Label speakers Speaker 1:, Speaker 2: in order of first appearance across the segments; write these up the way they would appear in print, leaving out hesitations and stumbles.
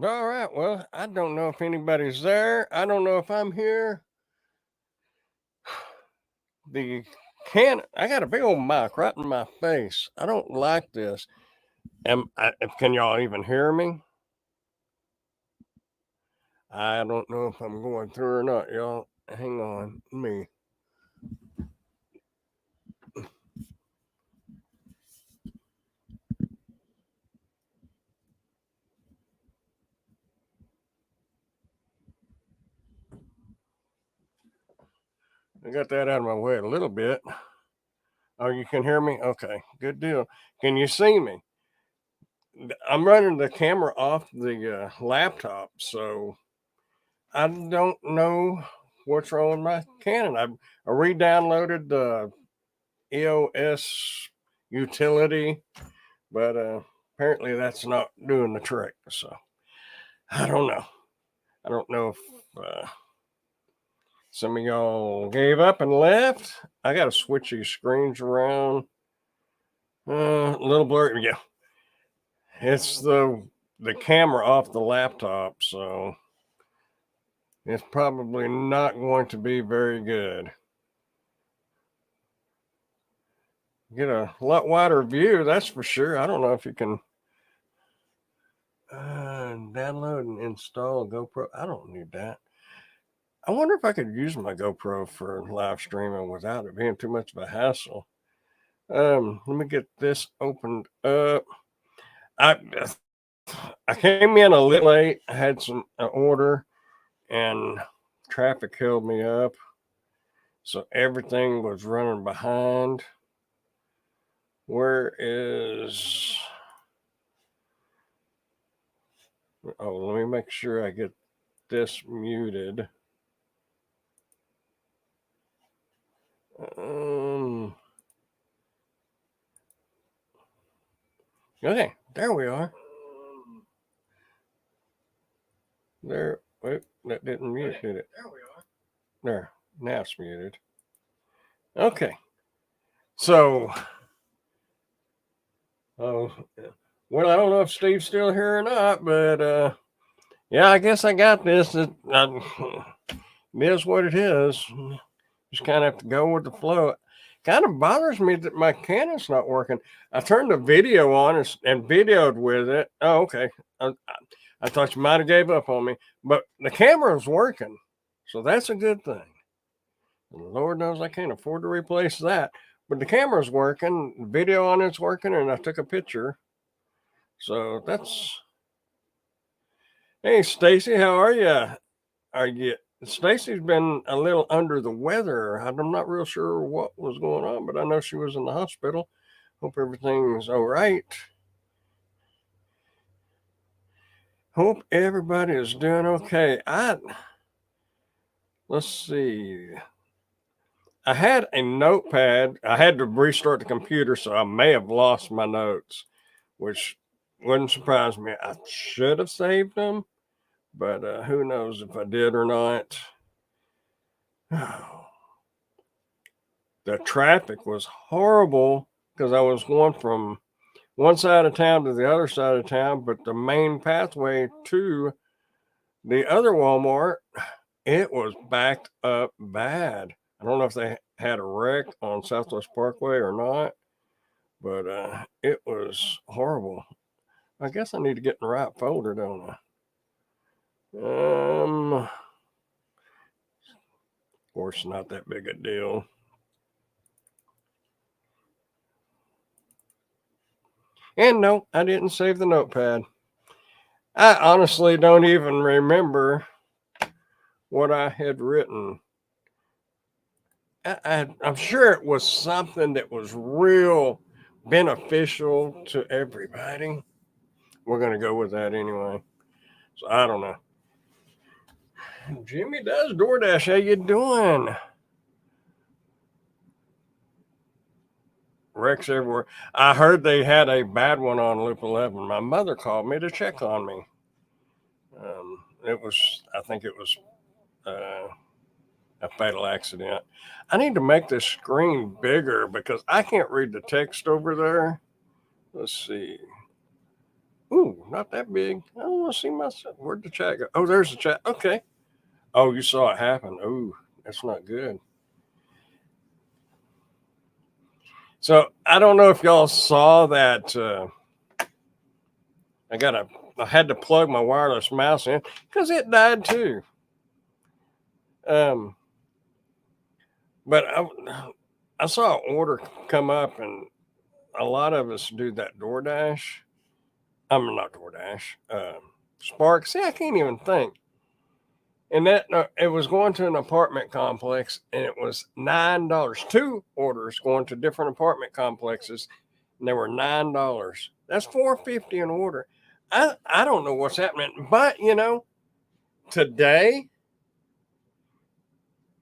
Speaker 1: All right. Well, I don't know if anybody's there. I don't know if I'm here. The I got a big old mic right in my face. I don't like this. Can y'all even hear me? I don't know if I'm going through or not, y'all. Hang on. Me. I got that out of my way a little bit. Oh, you can hear me? Okay. Good deal. Can you see me? I'm running the camera off the laptop, so I don't know what's wrong with my Canon. I re-downloaded the EOS utility, but apparently that's not doing the trick. So I don't know. I don't know if some of y'all gave up and left. I got to switch these screens around. A little blurry. Yeah, it's the camera off the laptop, so it's probably not going to be very good. Get a lot wider view, that's for sure. I don't know if you can download and install GoPro. I don't need that. I wonder if I could use my GoPro for live streaming without it being too much of a hassle. Let me get this opened up. I I came in a little late. I had some order, and traffic held me up, so everything was running behind. Where is? Oh, let me make sure I get this muted. Um, okay, there we are. There, wait, that didn't mute, did it? There we are. There, now it's muted. Okay, so, oh, well, I don't know if Steve's still here or not, but yeah, I guess I got this. It is what it is. Just kind of have to go with the flow. Kind of bothers me that my Canon's not working. I turned the video on and videoed with it. Oh, okay. I thought you might have gave up on me, but the camera's working, so that's a good thing. And Lord knows I can't afford to replace that. But the camera's working, the video on it's working, and I took a picture. So that's. Hey, Stacy, how are you? Are you? Stacy's been a little under the weather. I'm not real sure what was going on, but I know she was in the hospital. Hope everything's all right. Hope everybody is doing okay. Let's see. I had a notepad. I had to restart the computer, so I may have lost my notes, which wouldn't surprise me. I should have saved them, but who knows if I did or not. The traffic was horrible because I was going from one side of town to the other side of town, but the main pathway to the other Walmart, it was backed up bad. I don't know if they had a wreck on Southwest Parkway or not, but it was horrible. I guess I need to get in the right folder, don't I? Of course, not that big a deal. And no, I didn't save the notepad. I honestly don't even remember what I had written. I'm sure it was something that was real beneficial to everybody. We're going to go with that anyway. So I don't know. Jimmy does DoorDash. How you doing? Wrecks everywhere. I heard they had a bad one on Loop 11. My mother called me to check on me. I think it was a fatal accident. I need to make this screen bigger because I can't read the text over there. Let's see. Ooh, not that big. I don't want to see myself. Where'd the chat go? Oh, there's the chat. Okay. Oh, you saw it happen. Ooh, that's not good. So I don't know if y'all saw that. I had to plug my wireless mouse in because it died too. Um, but I saw an order come up, and a lot of us do that DoorDash. I'm not DoorDash. Spark. See, I can't even think. And that it was going to an apartment complex, and it was $9. Two orders going to different apartment complexes, and they were $9. That's $4.50 an order. I don't know what's happening, but today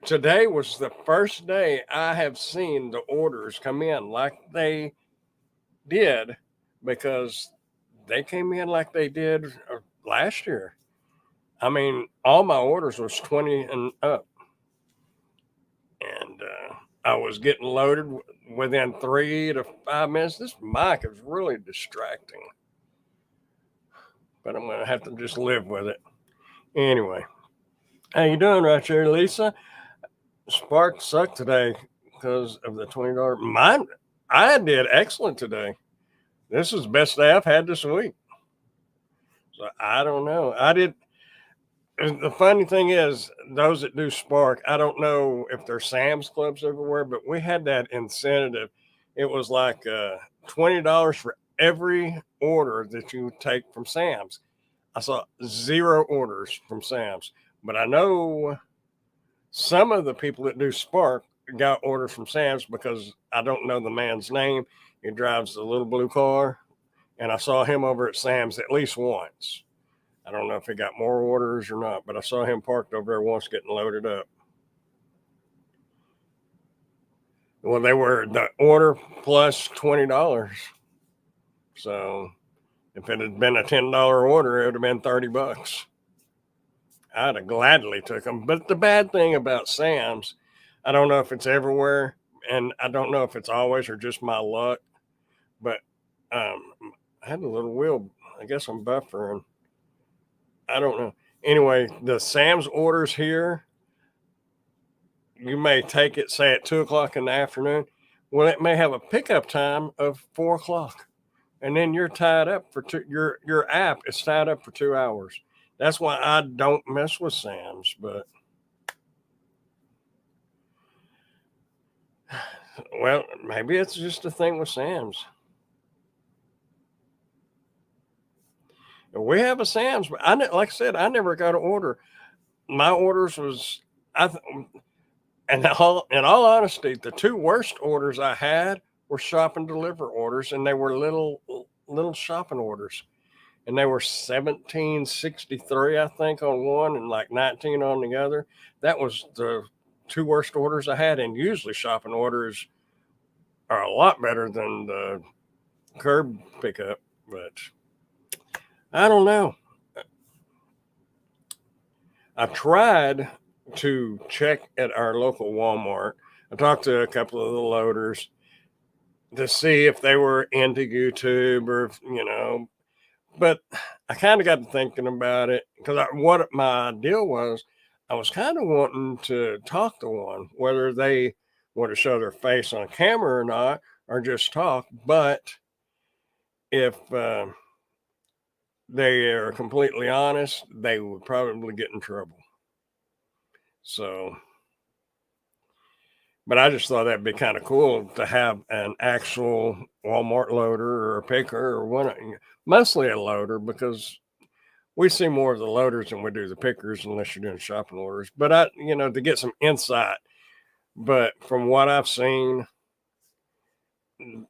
Speaker 1: today was the first day I have seen the orders come in like they did, because they came in like they did last year. I mean, all my orders was 20 and up, and I was getting loaded within 3 to 5 minutes. This mic is really distracting, but I'm gonna have to just live with it. Anyway, how you doing right there, Lisa? Spark sucked today because of the $20. Mine, I did excellent today. This is the best day I've had this week. So I don't know. I did. The funny thing is, those that do Spark, I don't know if there's Sam's Clubs everywhere, but we had that incentive. It was like $20 for every order that you take from Sam's. I saw 0 orders from Sam's, but I know some of the people that do Spark got orders from Sam's because I don't know the man's name. He drives the little blue car, and I saw him over at Sam's at least once. I don't know if he got more orders or not, but I saw him parked over there once getting loaded up. Well, they were the order plus $20. So if it had been a $10 order, it would have been $30. I'd have gladly took them. But the bad thing about Sam's, I don't know if it's everywhere, and I don't know if it's always or just my luck, but I had a little wheel. I guess I'm buffering. I don't know. Anyway, the Sam's orders here, you may take it, say at 2 o'clock in the afternoon. Well, it may have a pickup time of 4 o'clock, and then you're tied up for your app is tied up for 2 hours. That's why I don't mess with Sam's. But well, maybe it's just a thing with Sam's. We have a Sam's, but like I said, I never got an order. My orders was and in all honesty, the 2 worst orders I had were shop and deliver orders, and they were little shopping orders, and they were 1763, I think, on one, and like 19 on the other. That was the 2 worst orders I had, and usually shopping orders are a lot better than the curb pickup, but I don't know. I tried to check at our local Walmart. I talked to a couple of the loaders to see if they were into YouTube or, but I kind of got to thinking about it because what my deal was, I was kind of wanting to talk to one, whether they want to show their face on camera or not, or just talk. But if they are completely honest, they would probably get in trouble. So, but I just thought that'd be kind of cool to have an actual Walmart loader or a picker or one, mostly a loader, because we see more of the loaders than we do the pickers unless you're doing shopping orders. But to get some insight. But from what I've seen,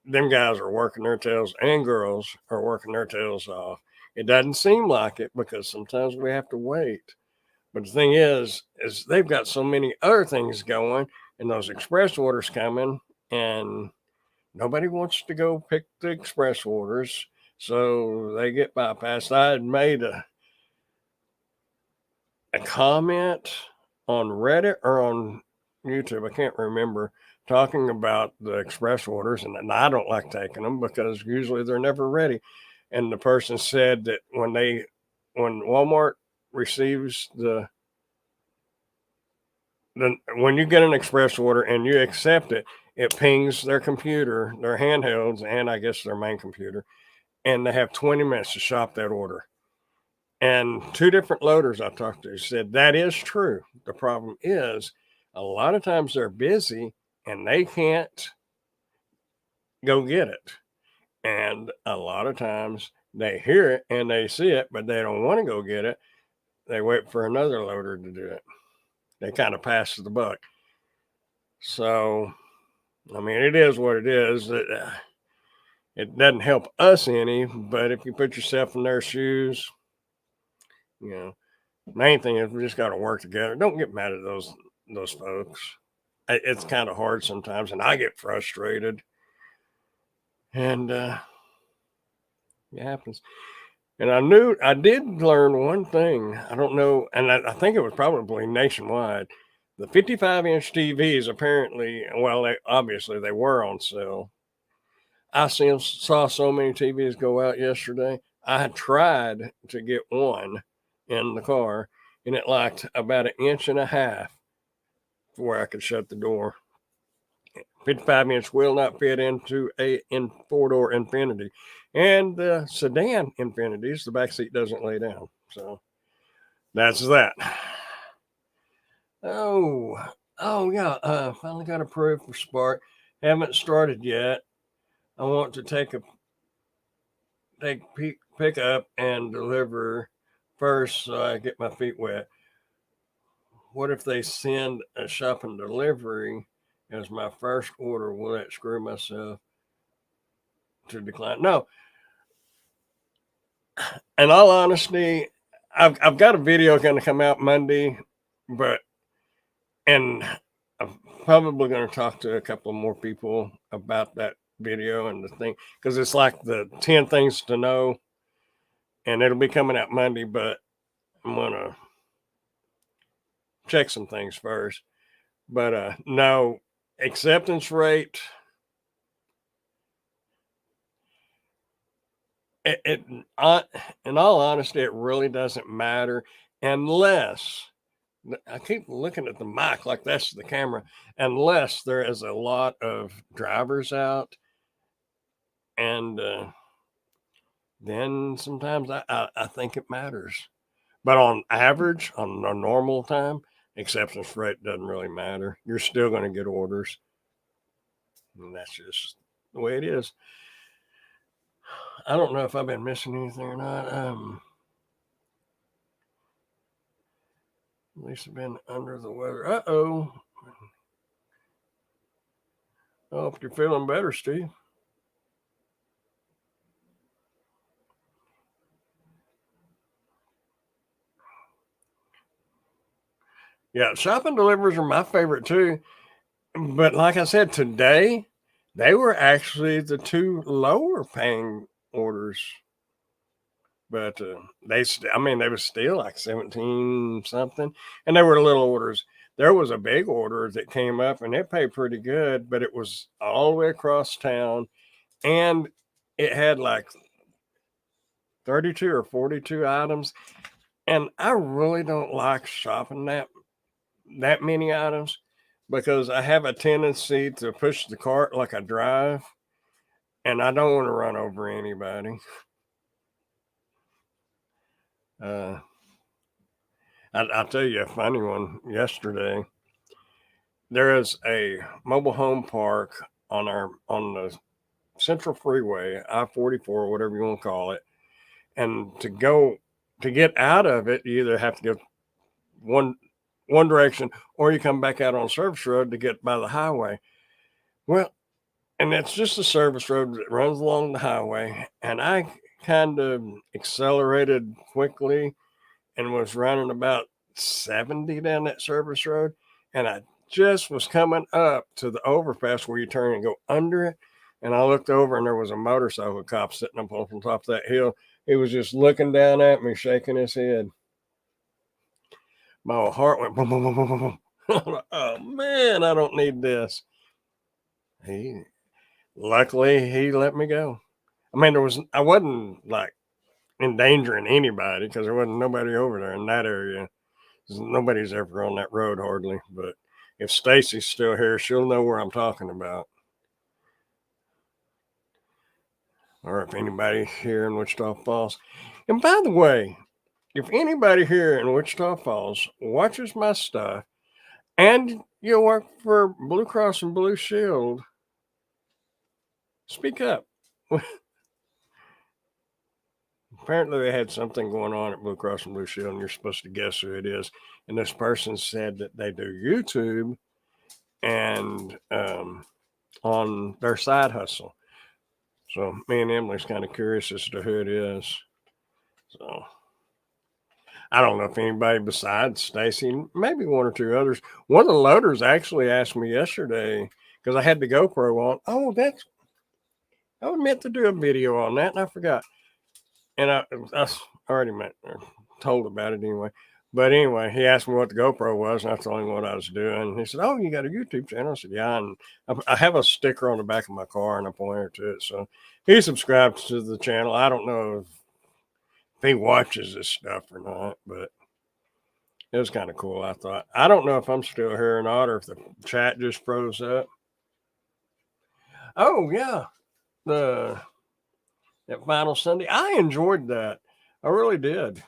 Speaker 1: them guys are working their tails, and girls are working their tails off. It doesn't seem like it because sometimes we have to wait. But the thing is they've got so many other things going, and those express orders coming, and nobody wants to go pick the express orders, so they get bypassed. I had made a comment on Reddit or on YouTube, I can't remember, talking about the express orders, and I don't like taking them because usually they're never ready. and the person said that when Walmart receives when you get an express order and you accept it, it pings their computer, their handhelds, and I guess their main computer, and they have 20 minutes to shop that order. And 2 different loaders I talked to said that is true. The problem is a lot of times they're busy and they can't go get it. And a lot of times they hear it and they see it, but they don't want to go get it. They wait for another loader to do it. They kind of pass the buck. So, I mean, it is what it is. It doesn't help us any, but if you put yourself in their shoes, you know, main thing is we just got to work together. Don't get mad at those folks. It's kind of hard sometimes, and I get frustrated. And it happens. And I did learn one thing. I don't know, and I think it was probably nationwide. The 55-inch TVs apparently, well, obviously they were on sale. I saw so many TVs go out yesterday. I tried to get one in the car, and it lacked about 1.5 inches before I could shut the door. 55-inch will not fit into a 4-door Infinity. And the sedan Infinities, the back seat doesn't lay down. So that's that. Oh yeah. Finally got approved for Spark. Haven't started yet. I want to pick up and deliver first so I get my feet wet. What if they send a shop and delivery as my first order? Will that screw myself to decline? No. In all honesty, I've got a video going to come out Monday, and I'm probably going to talk to a couple more people about that video and the thing, because it's like the 10 things to know, and it'll be coming out Monday, but I'm going to check some things first. But no, acceptance rate, in all honesty, it really doesn't matter unless I keep looking at the mic like that's the camera, unless there is a lot of drivers out, and then sometimes I think it matters. But on average, on a normal time, acceptance rate doesn't really matter. You're still going to get orders, and that's just the way it is. I don't know if I've been missing anything or not. At least I've been under the weather. Uh-oh. I hope you're feeling better, Steve. Yeah, shop and delivers are my favorite too. But like I said, today, they were actually the 2 lower paying orders. But they were still like 17 something, and they were little orders. There was a big order that came up and it paid pretty good, but it was all the way across town, and it had like 32 or 42 items. And I really don't like shopping that many items, because I have a tendency to push the cart like I drive, and I don't want to run over anybody. I'll tell you a funny one. Yesterday, there is a mobile home park on the Central Freeway, I-44, whatever you want to call it. And to get out of it, you either have to go one direction, or you come back out on service road to get by the highway. Well, and it's just a service road that runs along the highway. And I kind of accelerated quickly and was running about 70 down that service road. And I just was coming up to the overpass where you turn and go under it. And I looked over and there was a motorcycle cop sitting up on top of that hill. He was just looking down at me, shaking his head. My heart went boom, boom, boom, boom, boom. Oh man, I don't need this. Luckily he let me go. I mean, I wasn't like endangering anybody because there wasn't nobody over there in that area. Nobody's ever on that road hardly. But if Stacy's still here, she'll know where I'm talking about. Or if anybody here in Wichita Falls. And by the way, if anybody here in Wichita Falls watches my stuff and you work for Blue Cross and Blue Shield, speak up. Apparently, they had something going on at Blue Cross and Blue Shield, and you're supposed to guess who it is. And this person said that they do YouTube and on their side hustle. So me and Emily's kind of curious as to who it is. So I don't know if anybody besides Stacy, maybe one or two others. One of the loaders actually asked me yesterday because I had the GoPro on. Oh, I was meant to do a video on that, and I forgot. And I already told about it anyway. But anyway, he asked me what the GoPro was, and I told him what I was doing. And he said, "Oh, you got a YouTube channel?" I said, "Yeah." And I have a sticker on the back of my car, and I pointed to it. So he subscribed to the channel. I don't know if he watches this stuff or not, but it was kind of cool, I thought. I don't know if I'm still here or not, or if the chat just froze up. Oh, yeah. That final Sunday. I enjoyed that. I really did.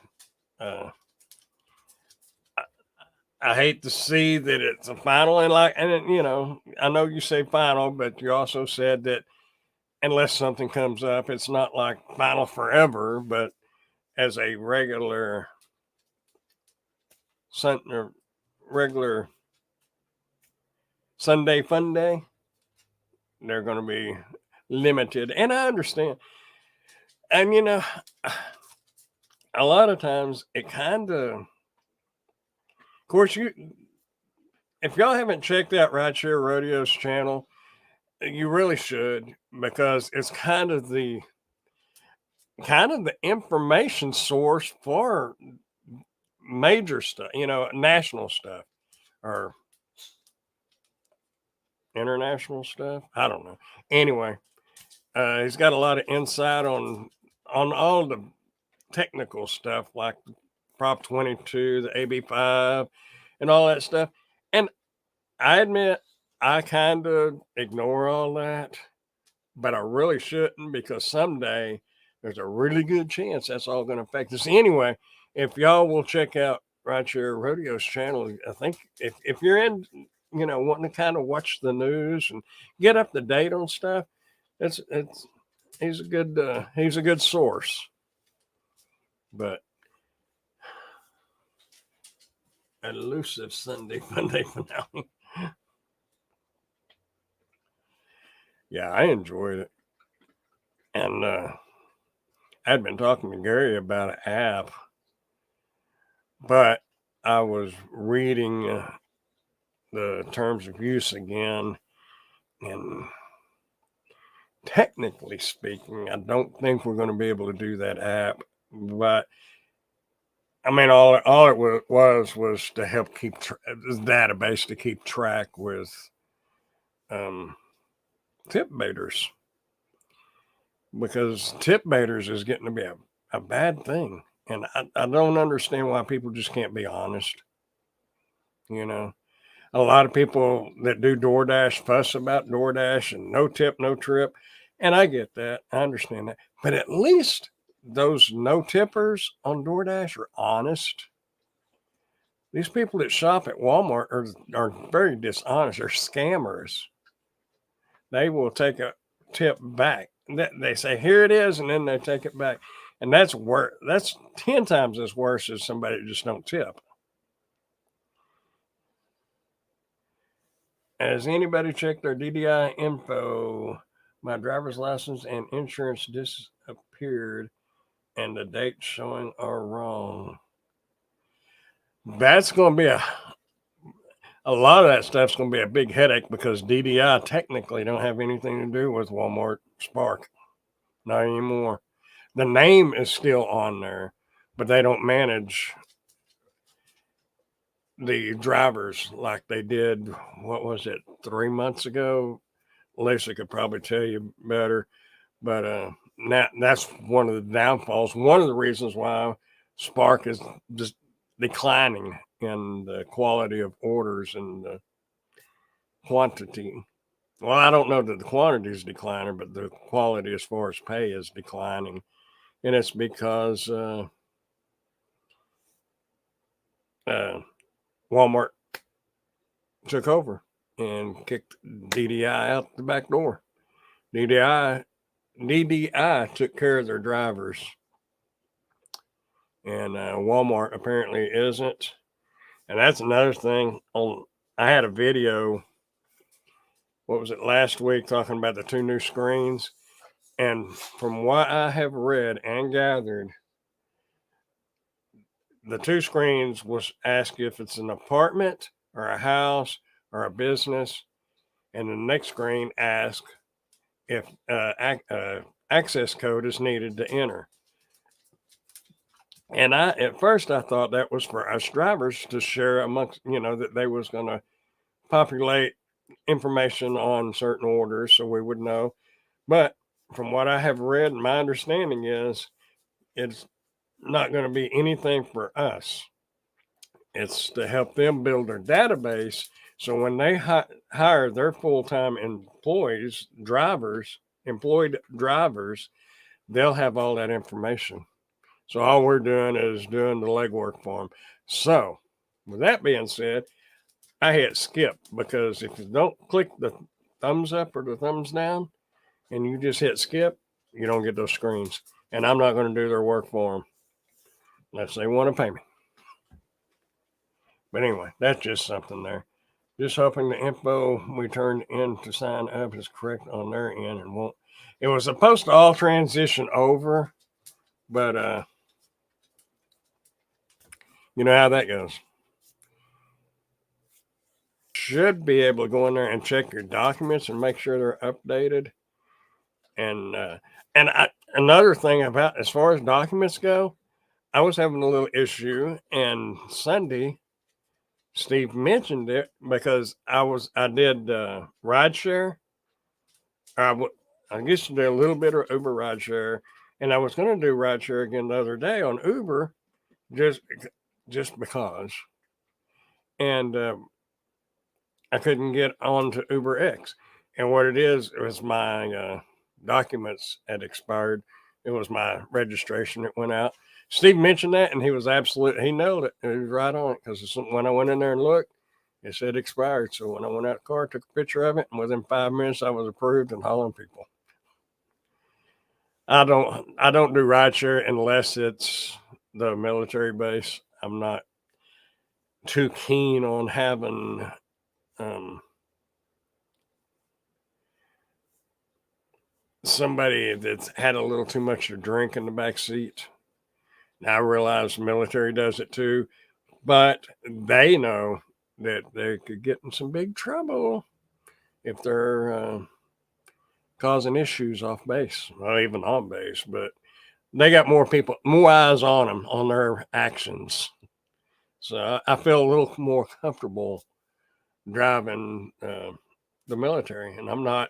Speaker 1: I hate to see that it's a final, and I know you say final, but you also said that unless something comes up, it's not like final forever, but as a regular regular Sunday fun day, they're going to be limited, and I understand. And a lot of times it kind of course, if y'all haven't checked out Rideshare Rodeo's channel, you really should, because it's kind of the information source for major stuff, national stuff or international stuff. I don't know. Anyway, he's got a lot of insight on all the technical stuff like Prop 22, the AB5, and all that stuff. And I admit I kind of ignore all that, but I really shouldn't, because someday there's a really good chance that's all going to affect us. Anyway, if y'all will check out Rideshare Rodeo's channel, I think if you're in, wanting to kind of watch the news and get up to date on stuff, he's a good source. But elusive Sunday Funday finale. Yeah, I enjoyed it. And I'd been talking to Gary about an app, but I was reading the terms of use again, and technically speaking, I don't think we're going to be able to do that app. But I mean, all it was to help keep this database to keep track with tip baiters, because tip baiters is getting to be a bad thing, and I don't understand why people just can't be honest. A lot of people that do DoorDash fuss about DoorDash and no tip, no trip, and I get that, I understand that, but at least those no tippers on DoorDash are honest. These people that shop at Walmart are very dishonest. They're scammers. They will take a tip back. They say, "Here it is," and then they take it back. And that's 10 times as worse as somebody that just don't tip. Has anybody checked their DDI info? My driver's license and insurance disappeared, and the dates showing are wrong. That's going to be a lot of that stuff's going to be a big headache, because DDI technically don't have anything to do with Walmart Spark. Not anymore. The name is still on there, but they don't manage the drivers like they did. What was it, 3 months ago? Lisa could probably tell you better, but now that's one of the downfalls. One of the reasons why Spark is just declining in the quality of orders and the quantity. Well, I don't know that the quantity is declining, but the quality as far as pay is declining. And it's because Walmart took over and kicked DDI out the back door. DDI took care of their drivers, and Walmart apparently isn't. And that's another thing. I had a video. What was it last week talking about the 2 new screens? And from what I have read and gathered, the 2 screens was ask if it's an apartment or a house or a business, and the next screen asks if access code is needed to enter. And at first I thought that was for us drivers to share amongst, that they was going to populate information on certain orders so we would know. But from what I have read, my understanding is it's not going to be anything for us. It's to help them build their database. So when they hire their full-time employed drivers, they'll have all that information. So all we're doing is doing the legwork for them. So with that being said, I hit skip, because if you don't click the thumbs up or the thumbs down and you just hit skip, you don't get those screens. And I'm not going to do their work for them unless they want to pay me. But anyway, that's just something there. Just hoping the info we turned in to sign up is correct on their end and won't. It was supposed to all transition over, but you know how that goes. Should be able to go in there and check your documents and make sure they're updated. And another thing about, as far as documents go, I was having a little issue, and Sunday Steve mentioned it because I did rideshare. I used to do a little bit of Uber rideshare, and I was going to do rideshare again the other day on Uber, just because. And I couldn't get on to UberX. And what it is my documents had expired. It was my registration that went out. Steve mentioned that, and he was he nailed it. He was right on it, because when I went in there and looked, it said expired. So when I went out the car, took a picture of it, and within 5 minutes, I was approved and hauling people. I don't do rideshare unless it's the military base. I'm not too keen on having somebody that's had a little too much to drink in the back seat. Now I realize the military does it too, but they know that they could get in some big trouble if they're causing issues off base. Not even on base, but they got more eyes on them, on their actions. So I feel a little more comfortable driving the military, and I'm not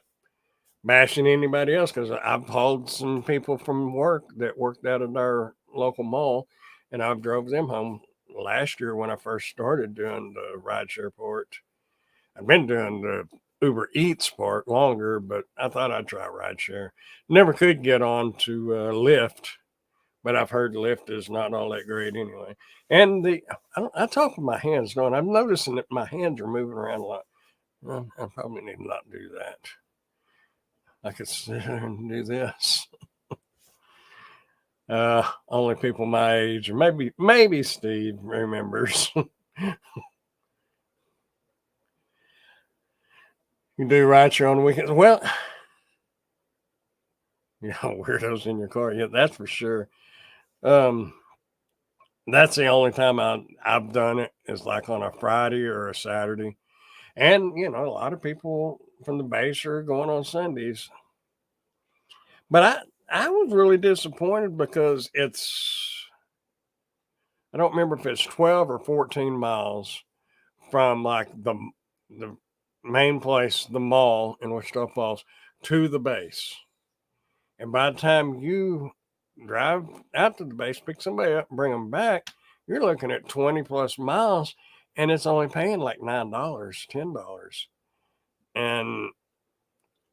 Speaker 1: bashing anybody else, because I've hauled some people from work that worked out at our local mall, and I've drove them home. Last year when I first started doing the rideshare part, I've been doing the Uber Eats part longer, but I thought I'd try rideshare. Never could get on to Lyft, but I've heard Lyft is not all that great anyway. And I talk with my hands, don't I? I'm noticing that my hands are moving around a lot. Well, I probably need to not do that. I could sit here and do this. Only people my age, or maybe Steve remembers. You do rideshare on the weekends? Well, weirdos in your car. Yeah, that's for sure. That's the only time I've done it, is like on a Friday or a Saturday. And, a lot of people from the base are going on Sundays. But I was really disappointed, because I don't remember if it's 12 or 14 miles from like the main place, the mall in Wichita Falls, to the base. And by the time you drive out to the base, pick somebody up, and bring them back, you're looking at 20 plus miles, and it's only paying like $9, $10. And,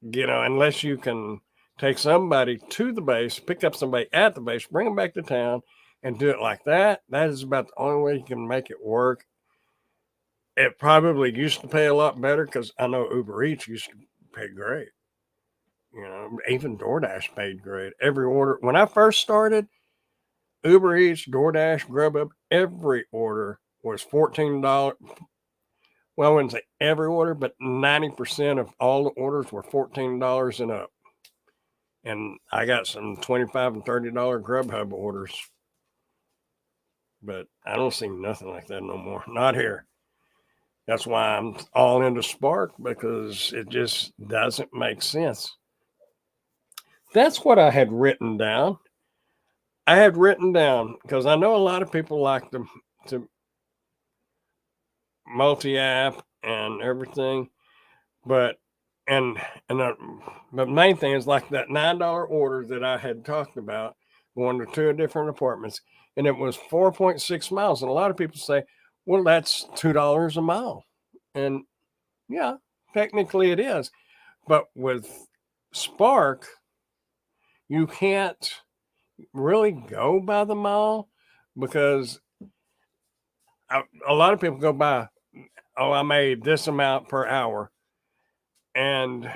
Speaker 1: unless you can take somebody to the base, pick up somebody at the base, bring them back to town, and do it like that, that is about the only way you can make it work. It probably used to pay a lot better because I know Uber Eats used to pay great. Even DoorDash paid great. Every order, when I first started, Uber Eats, DoorDash, Grubhub, every order was $14. Well, I wouldn't say every order, but 90% of all the orders were $14 and up. And I got some $25 and $30 Grubhub orders. But I don't see nothing like that no more. Not here. That's why I'm all into Spark, because it just doesn't make sense. That's what I had written down. I had written down, because I know a lot of people like to multi-app and everything, but the main thing is like that $9 order that I had talked about, going to two different apartments, and it was 4.6 miles. And a lot of people say, well, that's $2 a mile. And yeah, technically it is. But with Spark, you can't really go by the mile, because a lot of people go by, I made this amount per hour. And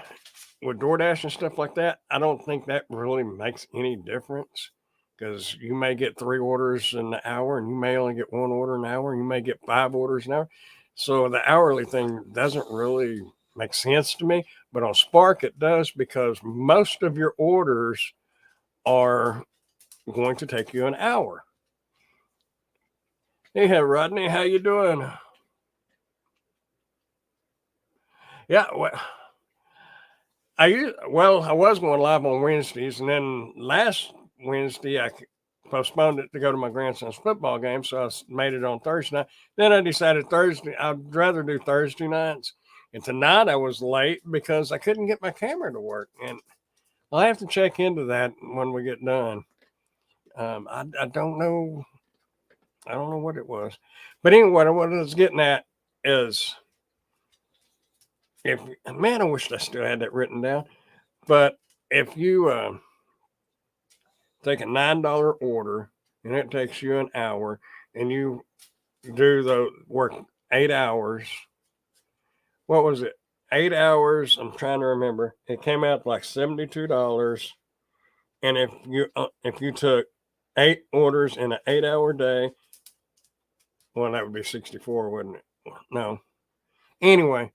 Speaker 1: with DoorDash and stuff like that, I don't think that really makes any difference, because you may get 3 orders in an hour and you may only get 1 order an hour, and you may get 5 orders an hour. So the hourly thing doesn't really make sense to me. But on Spark, it does, because most of your orders are going to take you an hour. Hey, Rodney, how you doing? Yeah, well, I was going live on Wednesdays, and then last Wednesday I postponed it to go to my grandson's football game, so I made it on Thursday night. Then I decided I'd rather do Thursday nights. And tonight I was late because I couldn't get my camera to work, and I'll have to check into that when we get done. I don't know. I don't know what it was, but anyway, what I was getting at is, I wish I still had that written down. But if you take a $9 order and it takes you an hour, and you do the work 8 hours, what was it? 8 hours. I'm trying to remember. It came out like $72. And if you took 8 orders in an 8-hour day, well, that would be 64, wouldn't it? No. Anyway,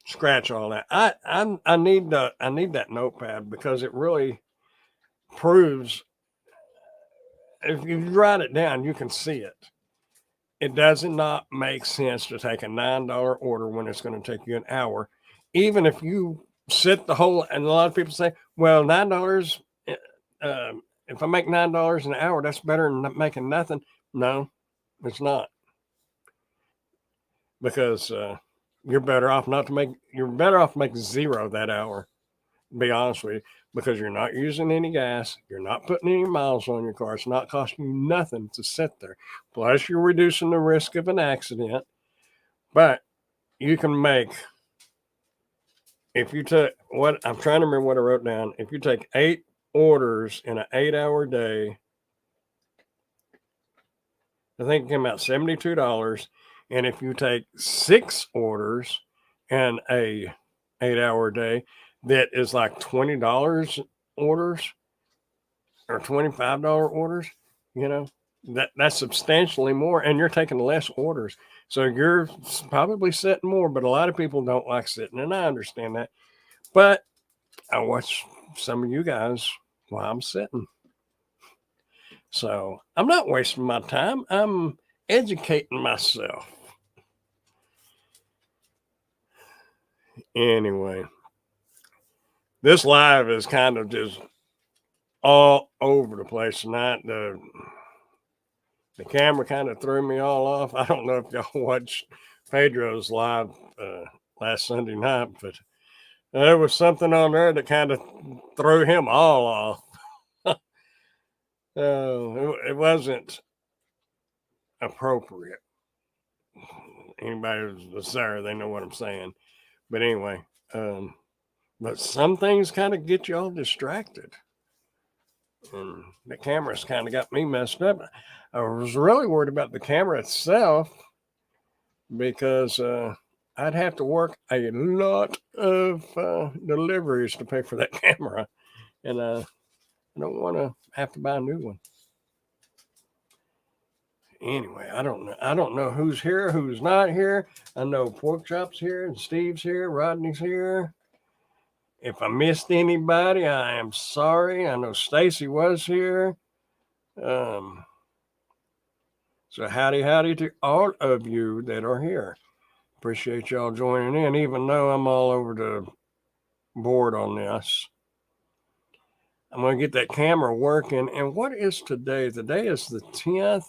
Speaker 1: scratch all that. I need that notepad, because it really proves, if you write it down, you can see it. It does not make sense to take a $9 order when it's going to take you an hour, even if you sit the whole. And a lot of people say, well, $9. If I make $9 an hour, that's better than making nothing. No, it's not, because you're better off to make zero that hour, to be honest with you, because you're not using any gas, you're not putting any miles on your car, it's not costing you nothing to sit there. Plus, you're reducing the risk of an accident. But you can make, if you took, I'm trying to remember what I wrote down. If you take 8 orders in an 8-hour day, I think it came out $72. And if you take 6 orders in a 8-hour day, that is like $20 orders or $25 orders. That's substantially more, and you're taking less orders, so you're probably sitting more. But a lot of people don't like sitting, and I understand that. But I watch some of you guys while I'm sitting, so I'm not wasting my time. I'm educating myself. Anyway, this live is kind of just all over the place tonight. The camera kind of threw me all off. I don't know if y'all watched Pedro's live last Sunday night, but There was something on there that kind of threw him all off. It wasn't appropriate. Anybody that's there, they know what I'm saying. But anyway, but some things kind of get you all distracted. And the camera's kind of got me messed up. I was really worried about the camera itself because I'd have to work a lot of deliveries to pay for that camera. And I don't want to have to buy a new one. Anyway, I don't know who's here, who's not here. I know Pork Chop's here and Steve's here, Rodney's here. If I missed anybody, I am sorry. I know Stacy was here. So howdy to all of you that are here. Appreciate y'all joining in, even though I'm all over the board on this. I'm going to get that camera working. And what is today? Today is the 10th.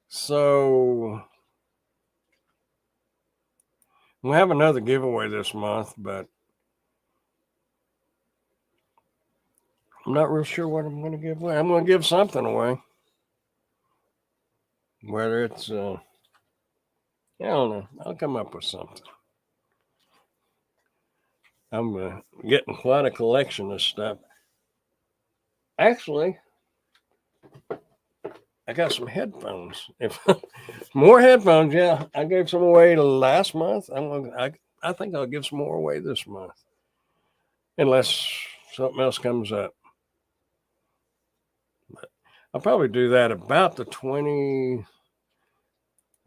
Speaker 1: So we'll have another giveaway this month, but I'm not real sure what I'm going to give away. I'm going to give something away. Whether it's, I don't know. I'll come up with something. I'm getting quite a collection of stuff. Actually, I got some headphones. If more headphones, yeah. I gave some away last month. I think I'll give some more away this month, unless something else comes up. But I'll probably do that about the 20.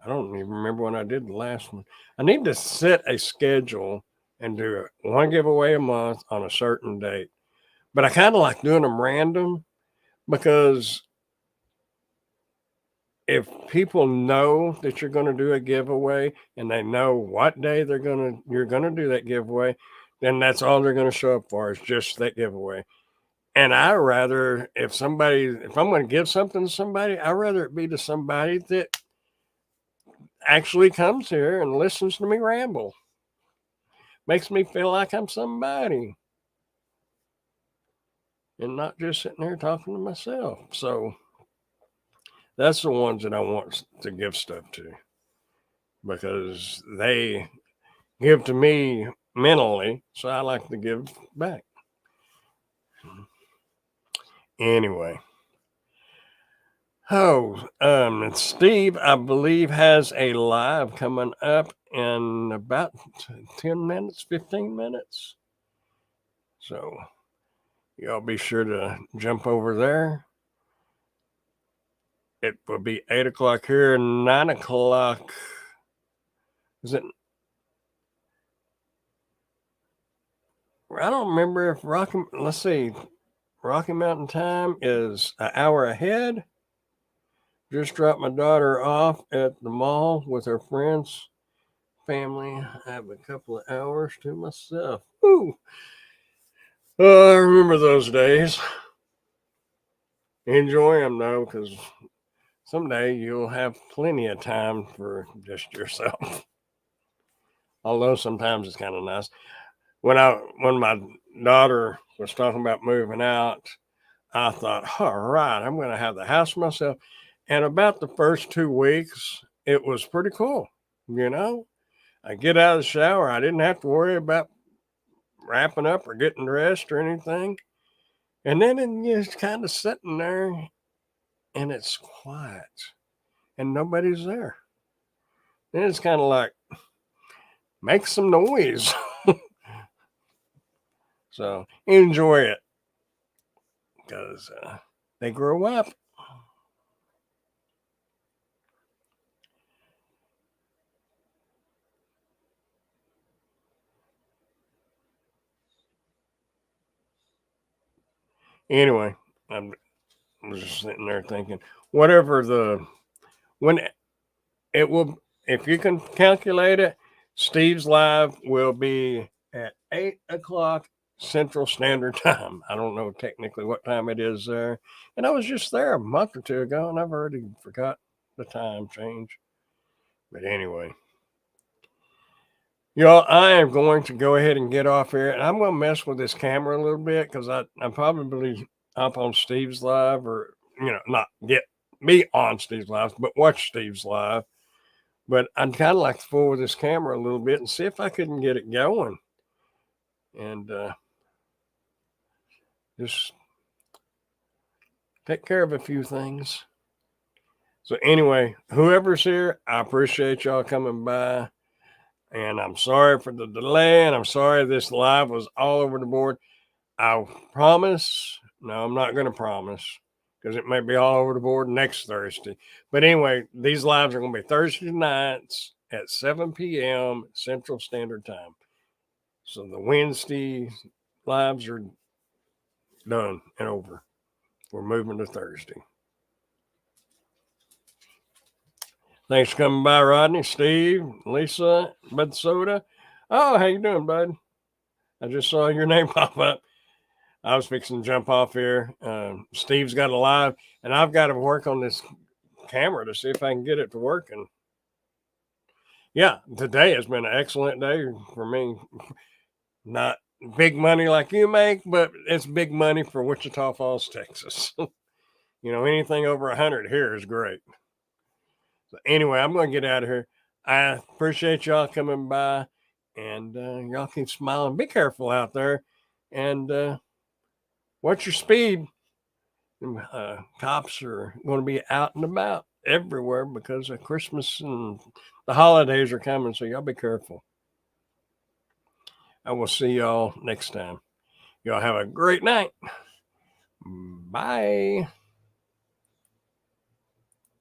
Speaker 1: I don't even remember when I did the last one. I need to set a schedule and do one giveaway a month on a certain date. But I kind of like doing them random because if people know that you're going to do a giveaway and they know what day you're going to do that giveaway, then that's all they're going to show up for is just that giveaway. And I rather, if I'm going to give something to somebody, I'd rather it be to somebody that actually comes here and listens to me ramble. Makes me feel like I'm somebody and not just sitting there talking to myself. So that's the ones that I want to give stuff to because they give to me mentally, so I like to give back. Anyway. And Steve, I believe, has a live coming up in about 10 minutes, 15 minutes. So y'all be sure to jump over there. It will be 8 o'clock here, 9 o'clock. Is it? I don't remember if Rocky Mountain time is an hour ahead. Just dropped my daughter off at the mall with her friends, family. I have a couple of hours to myself. Ooh. I remember those days. Enjoy them though, because someday you'll have plenty of time for just yourself. Although sometimes it's kind of nice. When my daughter was talking about moving out, I thought, all right, I'm going to have the house myself. And about the first 2 weeks, it was pretty cool. You know, I get out of the shower. I didn't have to worry about wrapping up or getting dressed or anything. And then you're kind of sitting there and it's quiet and nobody's there. Then it's kind of like, make some noise. So enjoy it because they grow up. Anyway, I was just sitting there thinking, when it will, if you can calculate it, Steve's live will be at 8 o'clock Central Standard Time. I don't know technically what time it is there. And I was just there a month or two ago and I've already forgot the time change. But anyway, Y'all, I am going to go ahead and get off here, and I'm going to mess with this camera a little bit because I'm probably up on Steve's live, or not get me on Steve's live, but watch Steve's live. But I'd kind of like to fool with this camera a little bit and see if I couldn't get it going, and just take care of a few things. So anyway, whoever's here, I appreciate y'all coming by. And I'm sorry for the delay, and I'm sorry this live was all over the board. I promise. No, I'm not going to promise because it may be all over the board next Thursday. But anyway, these lives are going to be Thursday nights at 7 p.m. Central Standard Time. So the Wednesday lives are done and over. We're moving to Thursday. Thanks for coming by, Rodney, Steve, Lisa, Bud Soda. Oh, how you doing, bud? I just saw your name pop up. I was fixing to jump off here. Steve's got a live, and I've got to work on this camera to see if I can get it to work. And yeah, today has been an excellent day for me. Not big money like you make, but it's big money for Wichita Falls, Texas. Anything over 100 here is great. So anyway, I'm going to get out of here. I appreciate y'all coming by, and y'all keep smiling. Be careful out there, and watch your speed. Cops are going to be out and about everywhere because of Christmas and the holidays are coming, so y'all be careful. I will see y'all next time. Y'all have a great night. Bye.